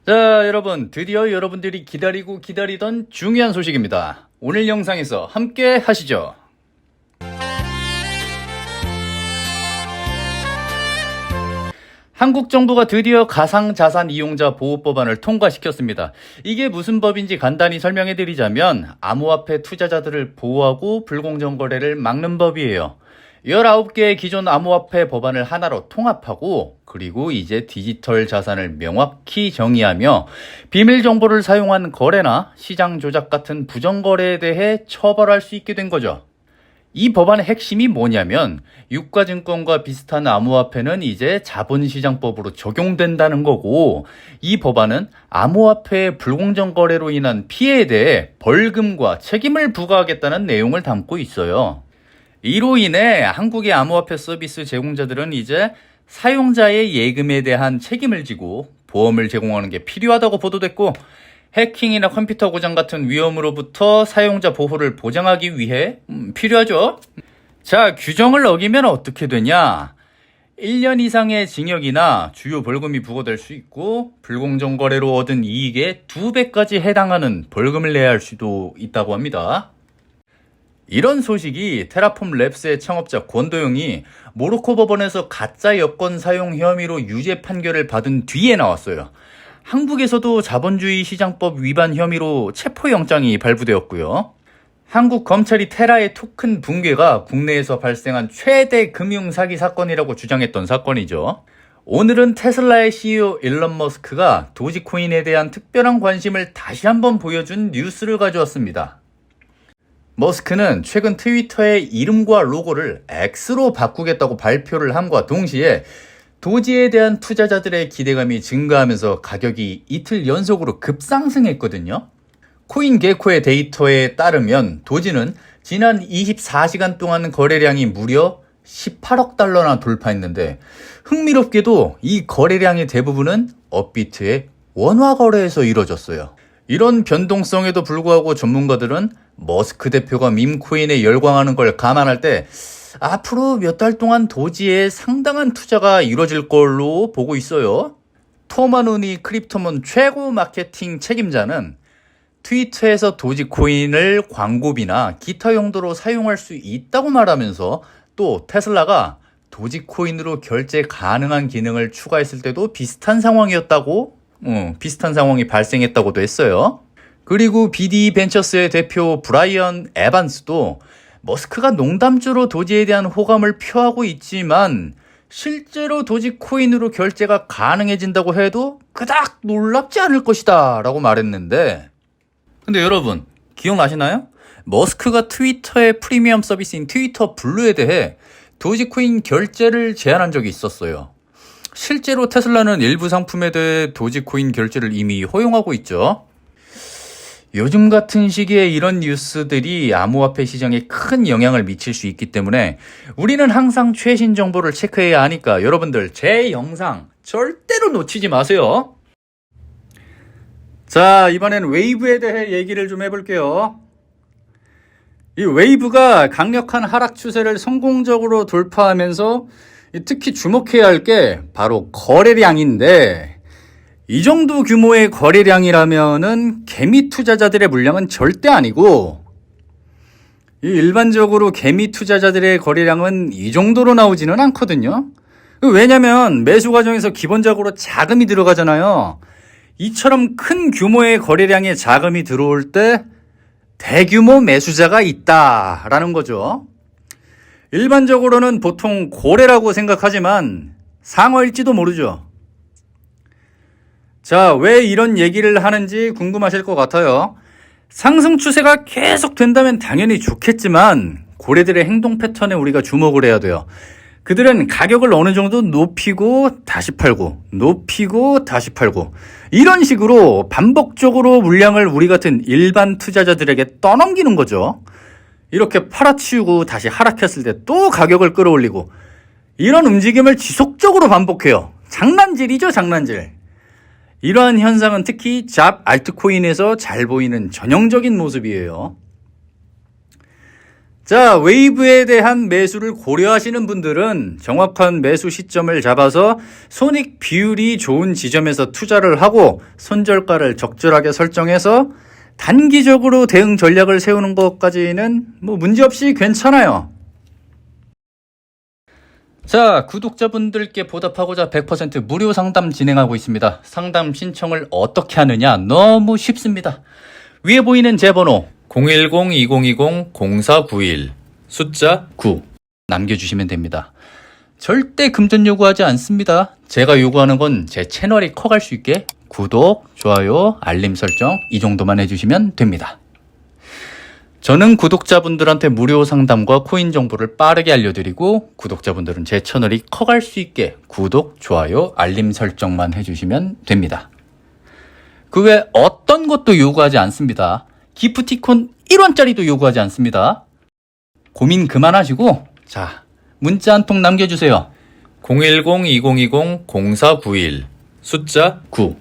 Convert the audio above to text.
자, 여러분, 드디어 여러분들이 기다리던 중요한 소식입니다. 오늘 영상에서 함께 하시죠. 한국 정부가 드디어 가상자산 이용자 보호법안을 통과시켰습니다. 이게 무슨 법인지 간단히 설명해 드리자면 암호화폐 투자자들을 보호하고 불공정 거래를 막는 법이에요. 19개의 기존 암호화폐 법안을 하나로 통합하고 그리고 이제 디지털 자산을 명확히 정의하며 비밀 정보를 사용한 거래나 시장 조작 같은 부정 거래에 대해 처벌할 수 있게 된 거죠. 이 법안의 핵심이 뭐냐면 유가증권과 비슷한 암호화폐는 이제 자본시장법으로 적용된다는 거고, 이 법안은 암호화폐의 불공정 거래로 인한 피해에 대해 벌금과 책임을 부과하겠다는 내용을 담고 있어요. 이로 인해 한국의 암호화폐 서비스 제공자들은 이제 사용자의 예금에 대한 책임을 지고 보험을 제공하는 게 필요하다고 보도됐고, 해킹이나 컴퓨터 고장 같은 위험으로부터 사용자 보호를 보장하기 위해 필요하죠. 자, 규정을 어기면 어떻게 되냐? 1년 이상의 징역이나 주요 벌금이 부과될 수 있고, 불공정 거래로 얻은 이익의 2배까지 해당하는 벌금을 내야 할 수도 있다고 합니다. 이런 소식이 테라폼 랩스의 창업자 권도영이 모로코 법원에서 가짜 여권 사용 혐의로 유죄 판결을 받은 뒤에 나왔어요. 한국에서도 자본주의 시장법 위반 혐의로 체포영장이 발부되었고요. 한국 검찰이 테라의 토큰 붕괴가 국내에서 발생한 최대 금융사기 사건이라고 주장했던 사건이죠. 오늘은 테슬라의 CEO 일론 머스크가 도지코인에 대한 특별한 관심을 다시 한번 보여준 뉴스를 가져왔습니다. 머스크는 최근 트위터의 이름과 로고를 X로 바꾸겠다고 발표를 함과 동시에 도지에 대한 투자자들의 기대감이 증가하면서 가격이 이틀 연속으로 급상승했거든요. 코인게코의 데이터에 따르면 도지는 지난 24시간 동안 거래량이 무려 18억 달러나 돌파했는데, 흥미롭게도 이 거래량의 대부분은 업비트의 원화 거래에서 이뤄졌어요. 이런 변동성에도 불구하고 전문가들은 머스크 대표가 밈코인에 열광하는 걸 감안할 때 앞으로 몇 달 동안 도지에 상당한 투자가 이루어질 걸로 보고 있어요. 토마누니 크립토몬 최고 마케팅 책임자는 트위터에서 도지코인을 광고비나 기타 용도로 사용할 수 있다고 말하면서, 또 테슬라가 도지코인으로 결제 가능한 기능을 추가했을 때도 비슷한 상황이 발생했다고도 했어요. 그리고 BD 벤처스의 대표 브라이언 에반스도 머스크가 농담조로 도지에 대한 호감을 표하고 있지만 실제로 도지코인으로 결제가 가능해진다고 해도 그닥 놀랍지 않을 것이다 라고 말했는데, 근데 여러분 기억나시나요? 머스크가 트위터의 프리미엄 서비스인 트위터 블루에 대해 도지코인 결제를 제안한 적이 있었어요. 실제로 테슬라는 일부 상품에 대해 도지코인 결제를 이미 허용하고 있죠. 요즘 같은 시기에 이런 뉴스들이 암호화폐 시장에 큰 영향을 미칠 수 있기 때문에 우리는 항상 최신 정보를 체크해야 하니까 여러분들 제 영상 절대로 놓치지 마세요. 자, 이번엔 웨이브에 대해 얘기를 좀 해볼게요. 이 웨이브가 강력한 하락 추세를 성공적으로 돌파하면서 특히 주목해야 할 게 바로 거래량인데, 이 정도 규모의 거래량이라면은 개미 투자자들의 물량은 절대 아니고, 일반적으로 개미 투자자들의 거래량은 이 정도로 나오지는 않거든요. 왜냐면 매수 과정에서 기본적으로 자금이 들어가잖아요. 이처럼 큰 규모의 거래량에 자금이 들어올 때 대규모 매수자가 있다라는 거죠. 일반적으로는 보통 고래라고 생각하지만 상어일지도 모르죠. 자, 왜 이런 얘기를 하는지 궁금하실 것 같아요. 상승 추세가 계속 된다면 당연히 좋겠지만 고래들의 행동 패턴에 우리가 주목을 해야 돼요. 그들은 가격을 어느 정도 높이고 다시 팔고 높이고 다시 팔고 이런 식으로 반복적으로 물량을 우리 같은 일반 투자자들에게 떠넘기는 거죠. 이렇게 팔아치우고 다시 하락했을 때 또 가격을 끌어올리고, 이런 움직임을 지속적으로 반복해요. 장난질이죠, 장난질. 이러한 현상은 특히 잡 알트코인에서 잘 보이는 전형적인 모습이에요. 자, 웨이브에 대한 매수를 고려하시는 분들은 정확한 매수 시점을 잡아서 손익 비율이 좋은 지점에서 투자를 하고 손절가를 적절하게 설정해서 단기적으로 대응 전략을 세우는 것까지는 문제없이 괜찮아요. 자, 구독자분들께 보답하고자 100% 무료 상담 진행하고 있습니다. 상담 신청을 어떻게 하느냐? 너무 쉽습니다. 위에 보이는 제 번호 010-2020-0491 숫자 9 남겨주시면 됩니다. 절대 금전 요구하지 않습니다. 제가 요구하는 건 제 채널이 커갈 수 있게 구독, 좋아요, 알림 설정 이 정도만 해주시면 됩니다. 저는 구독자분들한테 무료 상담과 코인 정보를 빠르게 알려드리고 구독자분들은 제 채널이 커갈 수 있게 구독, 좋아요, 알림 설정만 해주시면 됩니다. 그 외 어떤 것도 요구하지 않습니다. 기프티콘 1원짜리도 요구하지 않습니다. 고민 그만하시고 자, 문자 한 통 남겨주세요. 010-2020-0491 숫자 9